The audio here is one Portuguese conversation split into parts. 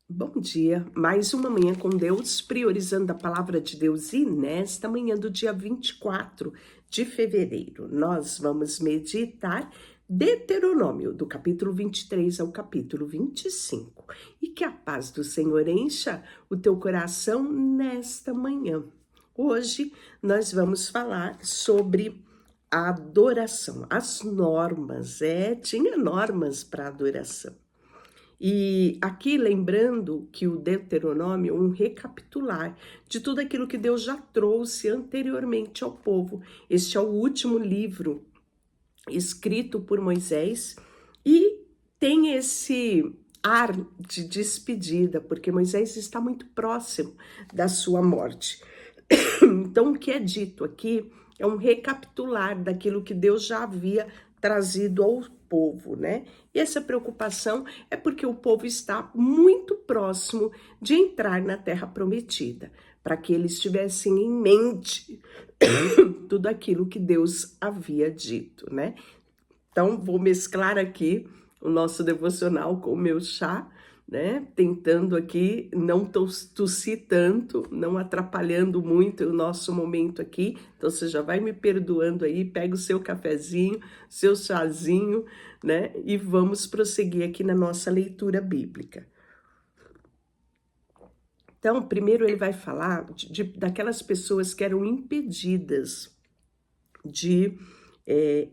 Bom dia, mais uma manhã com Deus, priorizando a palavra de Deus, e nesta manhã do dia 24 de fevereiro, nós vamos meditar Deuteronômio, do capítulo 23 ao capítulo 25, e que a paz do Senhor encha o teu coração nesta manhã. Hoje nós vamos falar sobre a adoração, as normas, tinha normas para adoração. E aqui lembrando que o Deuteronômio é um recapitular de tudo aquilo que Deus já trouxe anteriormente ao povo. Este é o último livro escrito por Moisés e tem esse ar de despedida, porque Moisés está muito próximo da sua morte. Então, o que é dito aqui é um recapitular daquilo que Deus já havia trazido ao povo, né? E essa preocupação é porque o povo está muito próximo de entrar na Terra Prometida, para que eles tivessem em mente tudo aquilo que Deus havia dito, né? Então, vou mesclar aqui o nosso devocional com o meu chá, né? Tentando aqui não tossir tanto, não atrapalhando muito o nosso momento aqui. Então, você já vai me perdoando aí, pega o seu cafezinho, seu chazinho, né? E vamos prosseguir aqui na nossa leitura bíblica. Então, primeiro ele vai falar daquelas pessoas que eram impedidas de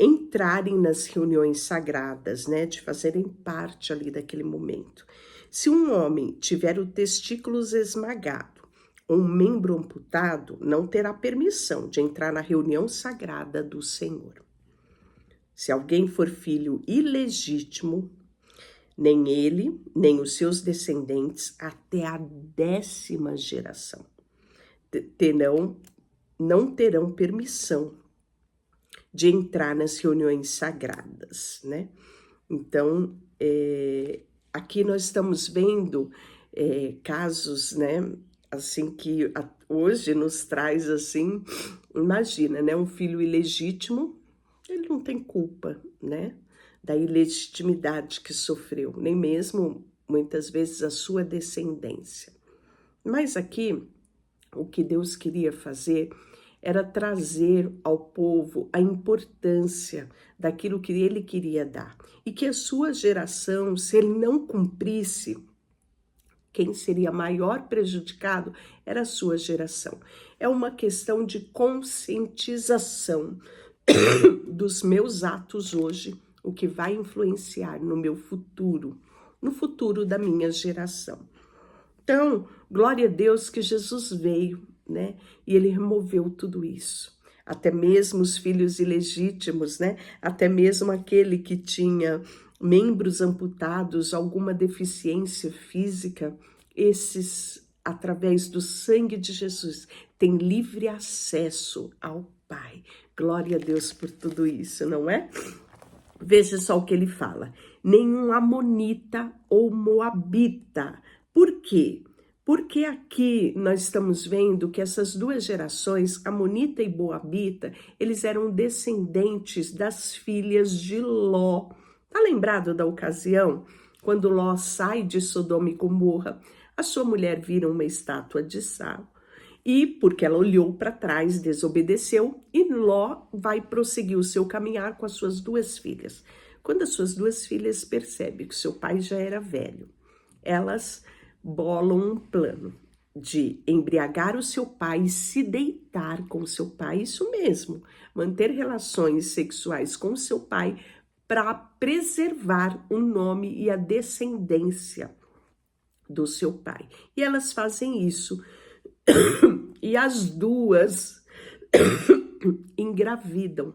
entrarem nas reuniões sagradas, né, de fazerem parte ali daquele momento. Se um homem tiver o testículos esmagado ou um membro amputado, não terá permissão de entrar na reunião sagrada do Senhor. Se alguém for filho ilegítimo, nem ele, nem os seus descendentes, até a 10ª geração, não terão permissão de entrar nas reuniões sagradas, né? Então, aqui nós estamos vendo casos, né? Assim que hoje nos traz assim, imagina, né? Um filho ilegítimo, ele não tem culpa, né? Da ilegitimidade que sofreu, nem mesmo muitas vezes a sua descendência. Mas aqui, o que Deus queria fazer era trazer ao povo a importância daquilo que ele queria dar. E que a sua geração, se ele não cumprisse, quem seria maior prejudicado era a sua geração. É uma questão de conscientização dos meus atos hoje, o que vai influenciar no meu futuro, no futuro da minha geração. Então, glória a Deus que Jesus veio, né? E ele removeu tudo isso. Até mesmo os filhos ilegítimos, né? Até mesmo aquele que tinha membros amputados, alguma deficiência física, esses, através do sangue de Jesus, têm livre acesso ao Pai. Glória a Deus por tudo isso, não é? Veja só o que ele fala. Nenhum amonita ou moabita. Por quê? Porque aqui nós estamos vendo que essas duas gerações, amonita e moabita, eles eram descendentes das filhas de Ló. Tá lembrado da ocasião? Quando Ló sai de Sodoma e Gomorra, a sua mulher vira uma estátua de sal. E porque ela olhou para trás, desobedeceu, e Ló vai prosseguir o seu caminhar com as suas duas filhas. Quando as suas duas filhas percebem que seu pai já era velho, elas bolam um plano de embriagar o seu pai e se deitar com o seu pai, isso mesmo, manter relações sexuais com o seu pai para preservar o nome e a descendência do seu pai. E elas fazem isso. E as duas engravidam.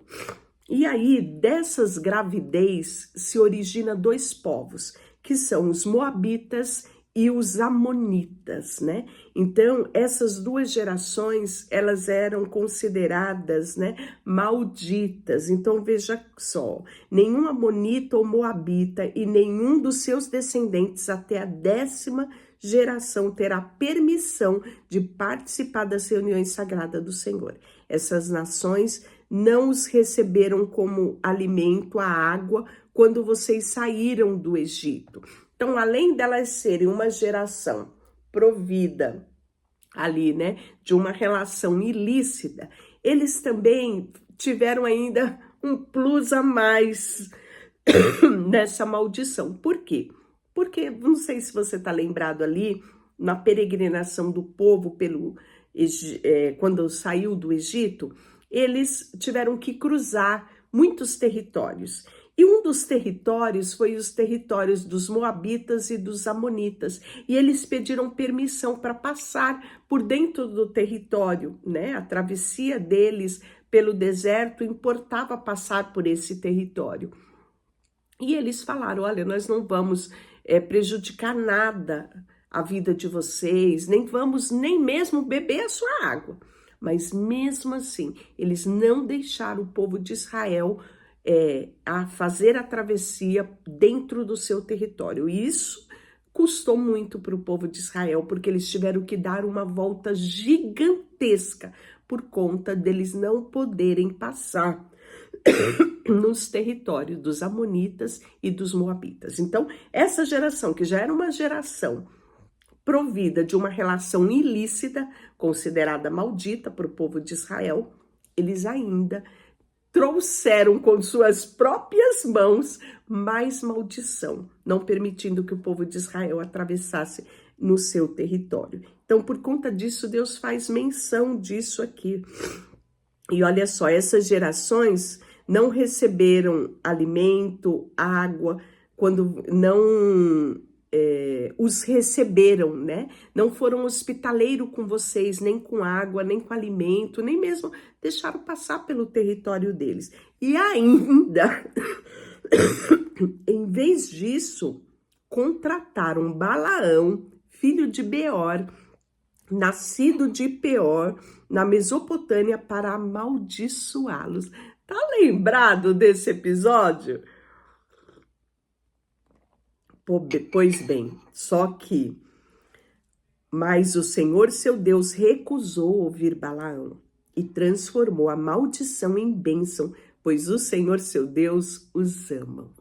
E aí, dessas gravidez, se origina dois povos, que são os moabitas e os amonitas, né? Então, essas duas gerações, elas eram consideradas, né, malditas. Então, veja só, nenhum amonita ou moabita e nenhum dos seus descendentes até a 10ª geração terá permissão de participar das reuniões sagradas do Senhor. Essas nações não os receberam como alimento, a água, quando vocês saíram do Egito. Então, além delas serem uma geração provida ali, né, de uma relação ilícita, eles também tiveram ainda um plus a mais nessa maldição. Por quê? Porque, não sei se você está lembrado ali, na peregrinação do povo quando saiu do Egito, eles tiveram que cruzar muitos territórios. E um dos territórios foi os territórios dos Moabitas e dos Amonitas. E eles pediram permissão para passar por dentro do território, né? A travessia deles pelo deserto importava passar por esse território. E eles falaram, olha, nós não vamos prejudicar nada a vida de vocês, nem vamos nem mesmo beber a sua água. Mas mesmo assim, eles não deixaram o povo de Israel a fazer a travessia dentro do seu território. E isso custou muito para o povo de Israel, porque eles tiveram que dar uma volta gigantesca por conta deles não poderem passar nos territórios dos Amonitas e dos Moabitas. Então, essa geração, que já era uma geração provida de uma relação ilícita, considerada maldita para o povo de Israel, eles ainda trouxeram com suas próprias mãos mais maldição, não permitindo que o povo de Israel atravessasse no seu território. Então, por conta disso, Deus faz menção disso aqui. E olha só, essas gerações não receberam alimento, água, quando não os receberam, né? Não foram hospitaleiros com vocês, nem com água, nem com alimento, nem mesmo deixaram passar pelo território deles. E ainda, em vez disso, contrataram Balaão, filho de Beor, nascido de Peor, na Mesopotâmia, para amaldiçoá-los. Tá lembrado desse episódio? Pois bem, mas o Senhor seu Deus recusou ouvir Balaão e transformou a maldição em bênção, pois o Senhor seu Deus os ama.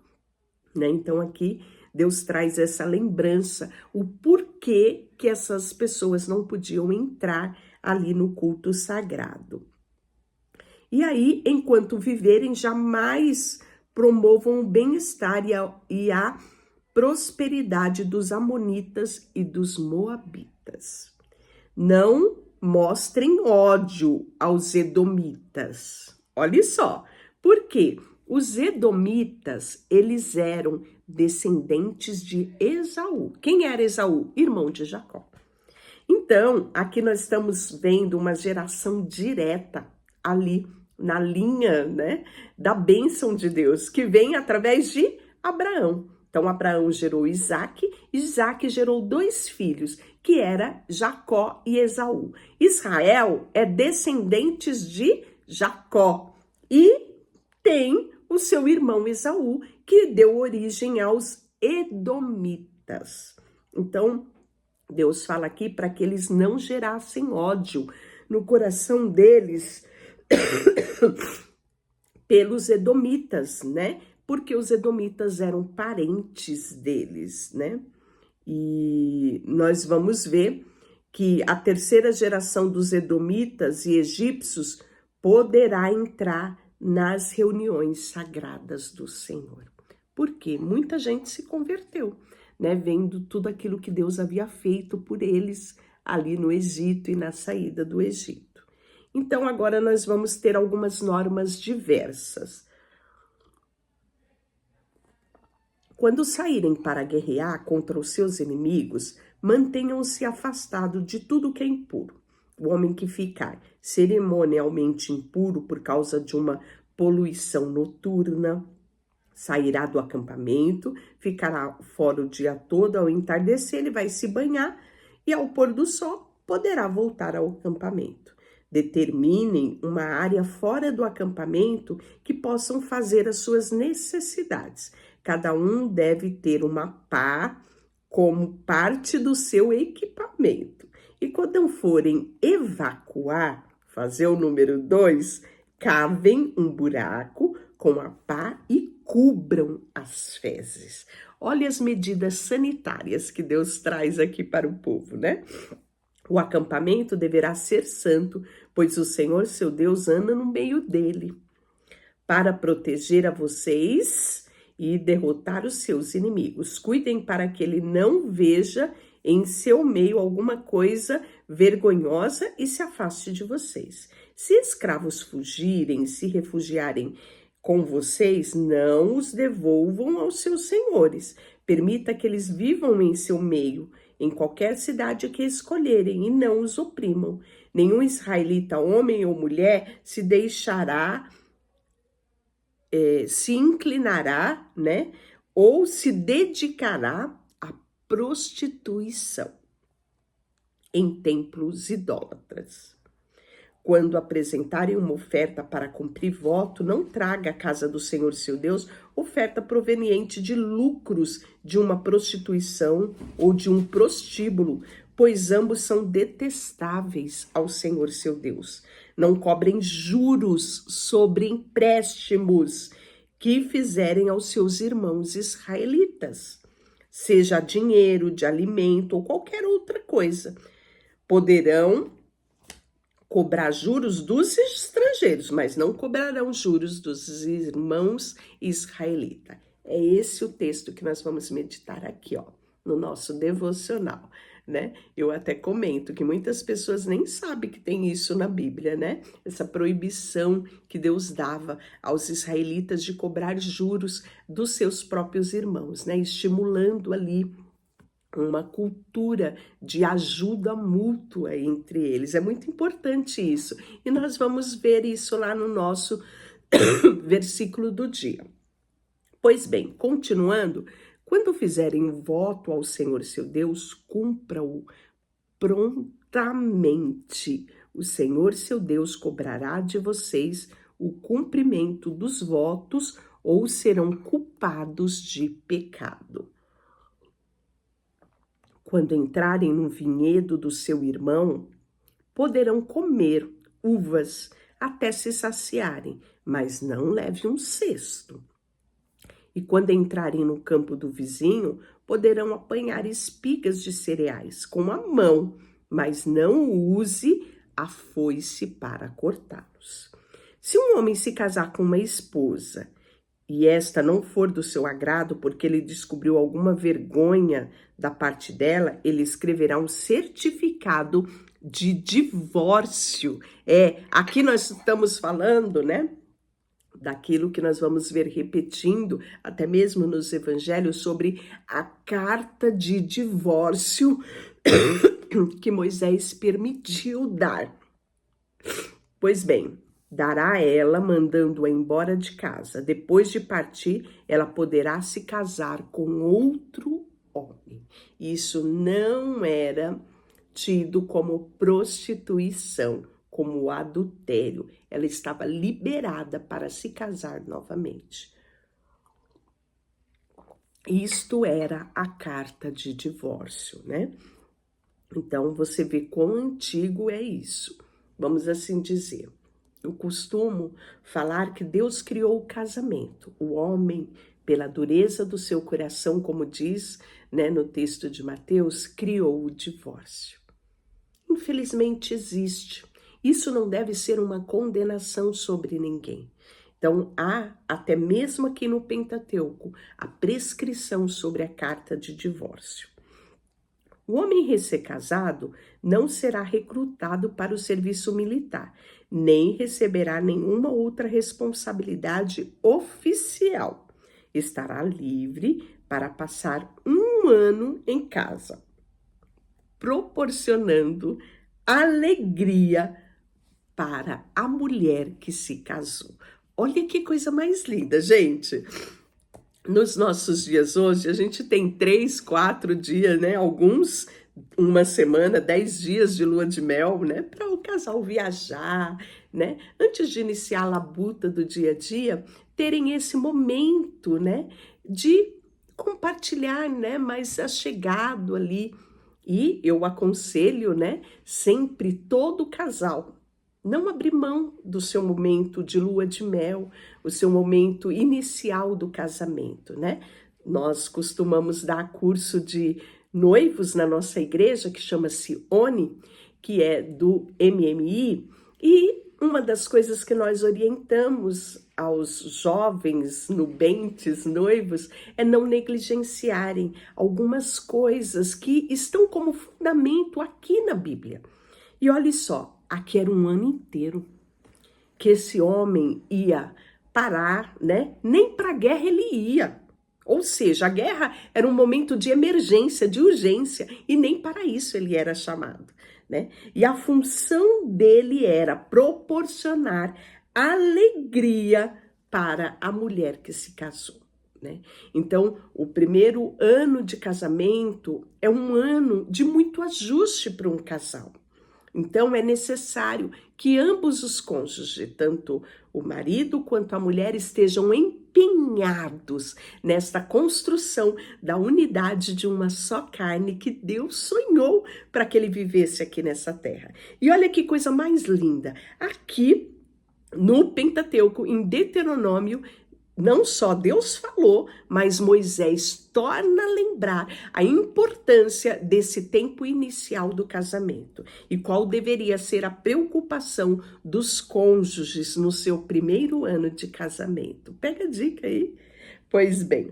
Né? Então aqui Deus traz essa lembrança, o porquê que essas pessoas não podiam entrar ali no culto sagrado. E aí, enquanto viverem, jamais promovam o bem-estar e a prosperidade dos Amonitas e dos Moabitas. Não mostrem ódio aos Edomitas. Olha só, por quê? Os Edomitas, eles eram descendentes de Esaú. Quem era Esaú? Irmão de Jacó. Então, aqui nós estamos vendo uma geração direta ali na linha, né, da bênção de Deus, que vem através de Abraão. Então, Abraão gerou Isaac, Isaac gerou 2 filhos, que era Jacó e Esaú. Israel é descendentes de Jacó e tem o seu irmão Esaú, que deu origem aos Edomitas. Então, Deus fala aqui para que eles não gerassem ódio no coração deles pelos Edomitas, né? Porque os Edomitas eram parentes deles, né? E nós vamos ver que a 3ª geração dos Edomitas e egípcios poderá entrar nas reuniões sagradas do Senhor. Porque muita gente se converteu, né? Vendo tudo aquilo que Deus havia feito por eles ali no Egito e na saída do Egito. Então, agora nós vamos ter algumas normas diversas. Quando saírem para guerrear contra os seus inimigos, mantenham-se afastados de tudo que é impuro. O homem que ficar cerimonialmente impuro por causa de uma poluição noturna sairá do acampamento, ficará fora o dia todo. Ao entardecer, ele vai se banhar e ao pôr do sol poderá voltar ao acampamento. Determinem uma área fora do acampamento que possam fazer as suas necessidades. Cada um deve ter uma pá como parte do seu equipamento. E quando forem evacuar, fazer o número 2, cavem um buraco, com a pá e cubram as fezes. Olha as medidas sanitárias que Deus traz aqui para o povo, né? O acampamento deverá ser santo, pois o Senhor, seu Deus, anda no meio dele, para proteger a vocês e derrotar os seus inimigos. Cuidem para que ele não veja em seu meio alguma coisa vergonhosa e se afaste de vocês. Se escravos fugirem, se refugiarem com vocês, não os devolvam aos seus senhores. Permita que eles vivam em seu meio, em qualquer cidade que escolherem, e não os oprimam. Nenhum israelita, homem ou mulher, se deixará, se inclinará, né, ou se dedicará à prostituição em templos idólatras. Quando apresentarem uma oferta para cumprir voto, não traga à casa do Senhor seu Deus oferta proveniente de lucros de uma prostituição ou de um prostíbulo, pois ambos são detestáveis ao Senhor seu Deus. Não cobrem juros sobre empréstimos que fizerem aos seus irmãos israelitas, seja dinheiro, de alimento ou qualquer outra coisa. Poderão cobrar juros dos estrangeiros, mas não cobrarão juros dos irmãos israelitas. É esse o texto que nós vamos meditar aqui, ó, no nosso devocional, né? Eu até comento que muitas pessoas nem sabem que tem isso na Bíblia, né? Essa proibição que Deus dava aos israelitas de cobrar juros dos seus próprios irmãos, né? Estimulando ali uma cultura de ajuda mútua entre eles. É muito importante isso. E nós vamos ver isso lá no nosso versículo do dia. Pois bem, continuando, quando fizerem um voto ao Senhor seu Deus, cumpra-o prontamente. O Senhor seu Deus cobrará de vocês o cumprimento dos votos ou serão culpados de pecado. Quando entrarem no vinhedo do seu irmão, poderão comer uvas até se saciarem, mas não leve um cesto. E quando entrarem no campo do vizinho, poderão apanhar espigas de cereais com a mão, mas não use a foice para cortá-los. Se um homem se casar com uma esposa e esta não for do seu agrado porque ele descobriu alguma vergonha da parte dela, ele escreverá um certificado de divórcio. Aqui nós estamos falando, né, daquilo que nós vamos ver repetindo, até mesmo nos evangelhos, sobre a carta de divórcio que Moisés permitiu dar. Pois bem, dará a ela, mandando-a embora de casa. Depois de partir, ela poderá se casar com outro homem. Isso não era tido como prostituição, como adultério. Ela estava liberada para se casar novamente. Isto era a carta de divórcio, né? Então, você vê quão antigo é isso. Vamos assim dizer. Eu costumo falar que Deus criou o casamento. O homem, pela dureza do seu coração, como diz, né, no texto de Mateus, criou o divórcio. Infelizmente existe. Isso não deve ser uma condenação sobre ninguém. Então, há, até mesmo aqui no Pentateuco, a prescrição sobre a carta de divórcio. O homem recém-casado não será recrutado para o serviço militar, nem receberá nenhuma outra responsabilidade oficial. Estará livre para passar 1 ano em casa, proporcionando alegria para a mulher que se casou. Olha que coisa mais linda, gente! Nos nossos dias hoje, a gente tem 3, 4 dias, né? Alguns, uma semana, 10 dias de lua de mel, né? Para o casal viajar, né? Antes de iniciar a labuta do dia a dia, terem esse momento, né? De compartilhar, né? Mais achegado ali. E eu aconselho, né? Sempre todo casal não abrir mão do seu momento de lua de mel, o seu momento inicial do casamento, né? Nós costumamos dar curso de noivos na nossa igreja, que chama-se ONI, que é do MMI, e uma das coisas que nós orientamos aos jovens nubentes, noivos, é não negligenciarem algumas coisas que estão como fundamento aqui na Bíblia. E olha só, aqui era um ano inteiro que esse homem ia parar, né? Nem para a guerra ele ia. Ou seja, a guerra era um momento de emergência, de urgência, e nem para isso ele era chamado, né? E a função dele era proporcionar alegria para a mulher que se casou, né? Então, o primeiro ano de casamento é um ano de muito ajuste para um casal. Então, é necessário que ambos os cônjuges, tanto o marido quanto a mulher, estejam empenhados nesta construção da unidade de uma só carne que Deus sonhou para que ele vivesse aqui nessa terra. E olha que coisa mais linda. Aqui, no Pentateuco, em Deuteronômio, não só Deus falou, mas Moisés torna a lembrar a importância desse tempo inicial do casamento e qual deveria ser a preocupação dos cônjuges no seu primeiro ano de casamento. Pega a dica aí. Pois bem,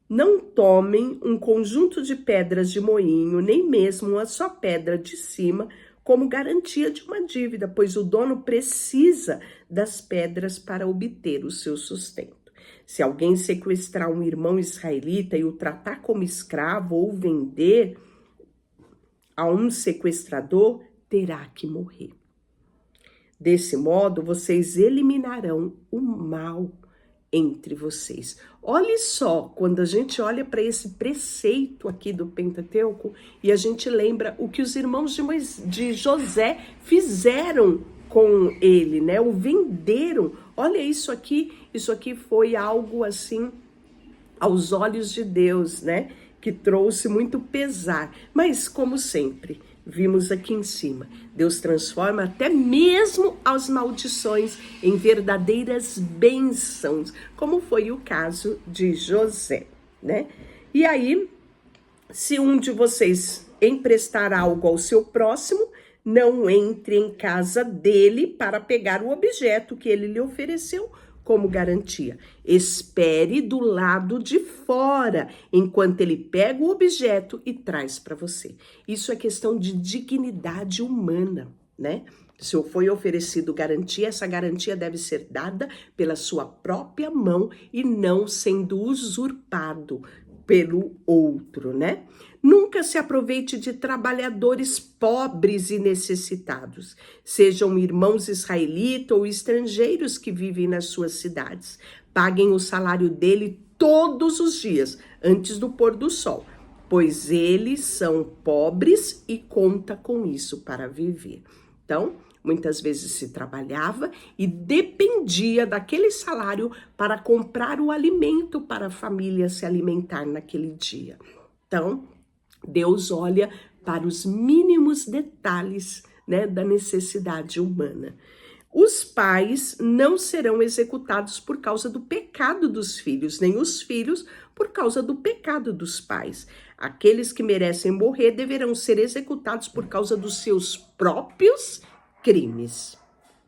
não tomem um conjunto de pedras de moinho, nem mesmo uma só pedra de cima, como garantia de uma dívida, pois o dono precisa das pedras para obter o seu sustento. Se alguém sequestrar um irmão israelita e o tratar como escravo ou vender a um sequestrador, terá que morrer. Desse modo, vocês eliminarão o mal entre vocês. Olhe só, quando a gente olha para esse preceito aqui do Pentateuco e a gente lembra o que os irmãos de José fizeram com ele, né? O venderam. Olha isso aqui foi algo assim aos olhos de Deus, né? Que trouxe muito pesar. Mas como sempre, vimos aqui em cima, Deus transforma até mesmo as maldições em verdadeiras bênçãos, como foi o caso de José, né? E aí, se um de vocês emprestar algo ao seu próximo, não entre em casa dele para pegar o objeto que ele lhe ofereceu como garantia. Espere do lado de fora, enquanto ele pega o objeto e traz para você. Isso é questão de dignidade humana, né? Se foi oferecido garantia, essa garantia deve ser dada pela sua própria mão e não sendo usurpado pelo outro, né? Nunca se aproveite de trabalhadores pobres e necessitados, sejam irmãos israelitas ou estrangeiros que vivem nas suas cidades. Paguem o salário dele todos os dias, antes do pôr do sol, pois eles são pobres e conta com isso para viver. Então, muitas vezes se trabalhava e dependia daquele salário para comprar o alimento para a família se alimentar naquele dia. Então, Deus olha para os mínimos detalhes, né, da necessidade humana. Os pais não serão executados por causa do pecado dos filhos, nem os filhos por causa do pecado dos pais. Aqueles que merecem morrer deverão ser executados por causa dos seus próprios crimes.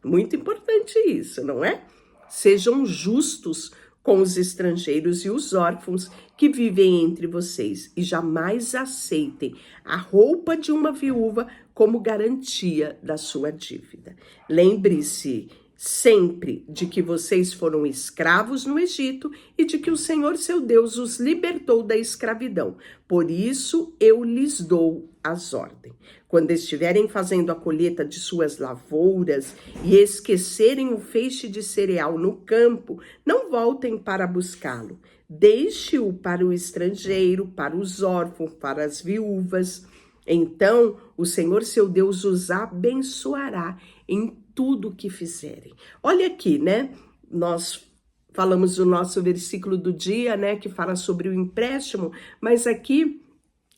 Muito importante isso, não é? Sejam justos com os estrangeiros e os órfãos que vivem entre vocês e jamais aceitem a roupa de uma viúva como garantia da sua dívida. Lembre-se sempre de que vocês foram escravos no Egito e de que o Senhor seu Deus os libertou da escravidão. Por isso eu lhes dou as ordens. Quando estiverem fazendo a colheita de suas lavouras e esquecerem o feixe de cereal no campo, não voltem para buscá-lo. Deixe-o para o estrangeiro, para os órfãos, para as viúvas. Então o Senhor seu Deus os abençoará em tudo que fizerem. Olha aqui, né? Nós falamos do nosso versículo do dia, né? Que fala sobre o empréstimo, mas aqui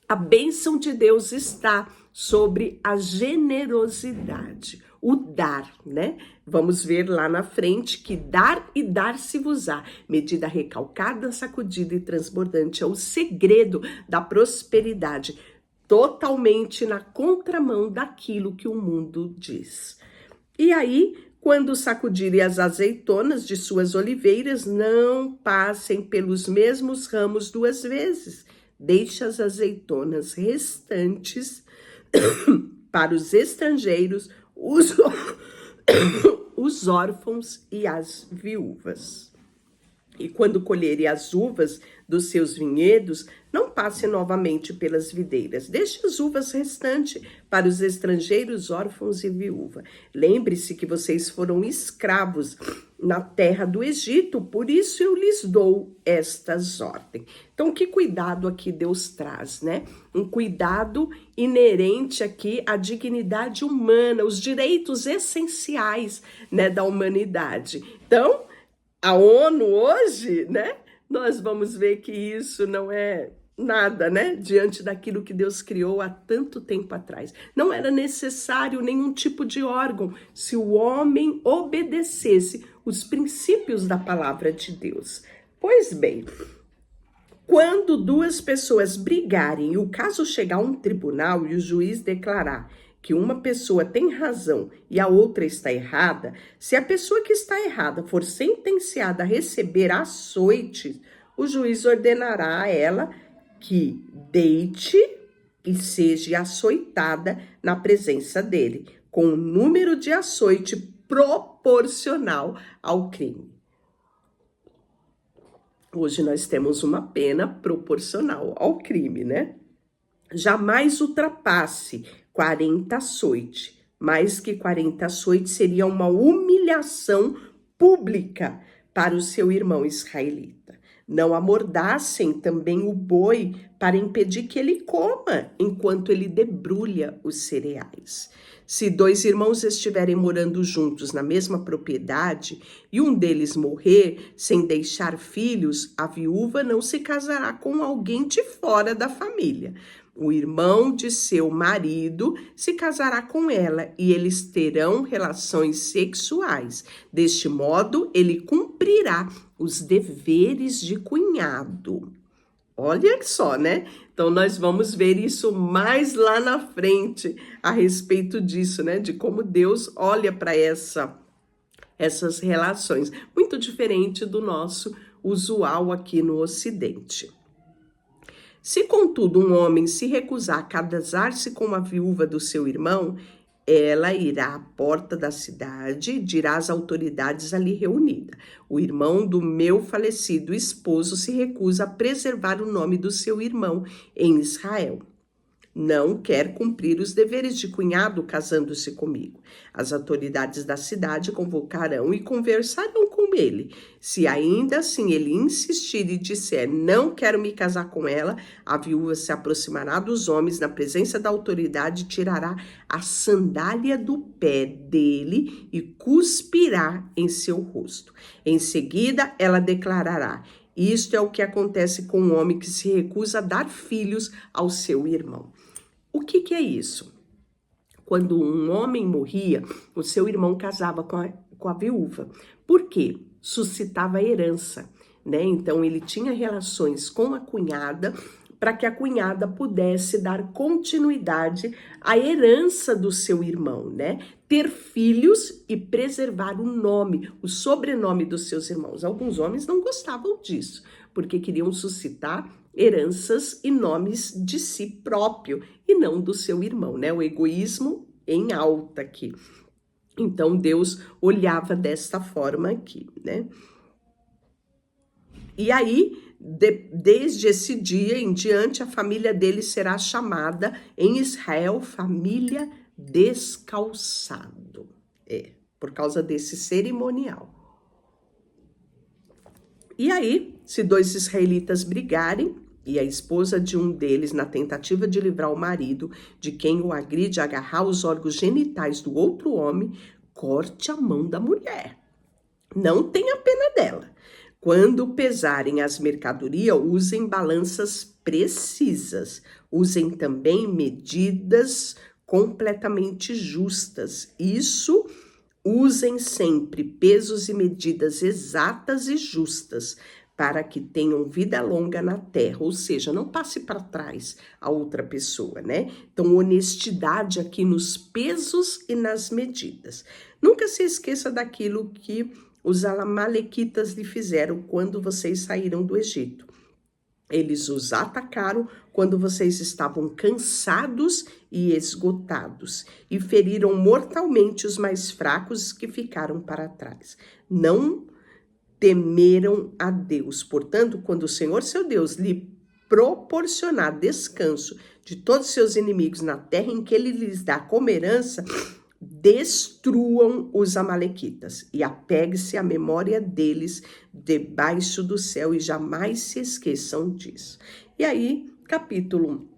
a bênção de Deus está sobre a generosidade. o dar, né? Vamos ver lá na frente que dar e dar-se-vos-á, medida recalcada, sacudida e transbordante, é o segredo da prosperidade, totalmente na contramão daquilo que o mundo diz. E aí, quando sacudirem as azeitonas de suas oliveiras, não passem pelos mesmos ramos 2 vezes. Deixe as azeitonas restantes para os estrangeiros, os órfãos e as viúvas. E quando colherem as uvas dos seus vinhedos, não passe novamente pelas videiras. Deixe as uvas restantes para os estrangeiros, órfãos e viúva. Lembre-se que vocês foram escravos na terra do Egito, por isso eu lhes dou estas ordens. Então, que cuidado aqui Deus traz, né? Um cuidado inerente aqui à dignidade humana, os direitos essenciais, né, da humanidade. Então, a ONU hoje, né? Nós vamos ver que isso não é nada, né? Diante daquilo que Deus criou há tanto tempo atrás. Não era necessário nenhum tipo de órgão se o homem obedecesse os princípios da palavra de Deus. Pois bem, quando 2 pessoas brigarem e o caso chegar a um tribunal e o juiz declarar que uma pessoa tem razão e a outra está errada, se a pessoa que está errada for sentenciada a receber açoites, o juiz ordenará a ela que deite e seja açoitada na presença dele, com um número de açoite proporcional ao crime. Hoje nós temos uma pena proporcional ao crime, né? Jamais ultrapasse 40 açoites. Mais que 40 açoites seria uma humilhação pública para o seu irmão israelita. Não amordassem também o boi para impedir que ele coma enquanto ele debrulha os cereais. Se 2 irmãos estiverem morando juntos na mesma propriedade e um deles morrer sem deixar filhos, a viúva não se casará com alguém de fora da família. O irmão de seu marido se casará com ela e eles terão relações sexuais. Deste modo, ele cumprirá os deveres de cunhado. Olha só, né? Então, nós vamos ver isso mais lá na frente a respeito disso, né? De como Deus olha para essas relações. Muito diferente do nosso usual aqui no Ocidente. Se, contudo, um homem se recusar a casar-se com a viúva do seu irmão, ela irá à porta da cidade e dirá às autoridades ali reunidas: o irmão do meu falecido esposo se recusa a preservar o nome do seu irmão em Israel. Não quer cumprir os deveres de cunhado casando-se comigo. As autoridades da cidade convocarão e conversarão com ele. Se ainda assim ele insistir e disser: não quero me casar com ela, a viúva se aproximará dos homens na presença da autoridade, tirará a sandália do pé dele e cuspirá em seu rosto. Em seguida, ela declarará: isto é o que acontece com um homem que se recusa a dar filhos ao seu irmão. O que é isso? Quando um homem morria, o seu irmão casava com a viúva. Por quê? Suscitava herança, né? Então, ele tinha relações com a cunhada para que a cunhada pudesse dar continuidade à herança do seu irmão, né? Ter filhos e preservar o nome, o sobrenome dos seus irmãos. Alguns homens não gostavam disso, porque queriam suscitar heranças e nomes de si próprio e não do seu irmão, né? O egoísmo em alta aqui. Então, Deus olhava desta forma aqui, né? E aí, desde esse dia em diante, a família dele será chamada em Israel família descalçado. Por causa desse cerimonial. E aí, se 2 israelitas brigarem, e a esposa de um deles, na tentativa de livrar o marido, de quem o agride, agarrar os órgãos genitais do outro homem, corte a mão da mulher. Não tenha pena dela. Quando pesarem as mercadorias, usem balanças precisas. Usem também medidas completamente justas. Isso, usem sempre pesos e medidas exatas e justas, para que tenham vida longa na terra, ou seja, não passe para trás a outra pessoa, né? Então, honestidade aqui nos pesos e nas medidas. Nunca se esqueça daquilo que os amalequitas lhe fizeram quando vocês saíram do Egito. Eles os atacaram quando vocês estavam cansados e esgotados, e feriram mortalmente os mais fracos que ficaram para trás. Não temeram a Deus. Portanto, quando o Senhor, seu Deus, lhe proporcionar descanso de todos os seus inimigos na terra em que ele lhes dá como herança, destruam os amalequitas e apegue-se à memória deles debaixo do céu e jamais se esqueçam disso. E aí, capítulo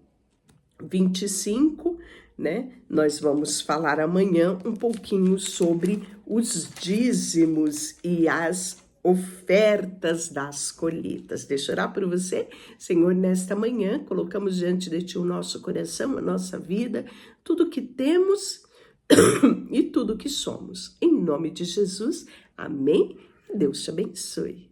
25, né? Nós vamos falar amanhã um pouquinho sobre os dízimos e as ofertas das colheitas. Deixa eu orar por você. Senhor, nesta manhã, colocamos diante de Ti o nosso coração, a nossa vida, tudo que temos e tudo que somos. Em nome de Jesus, amém. Deus te abençoe.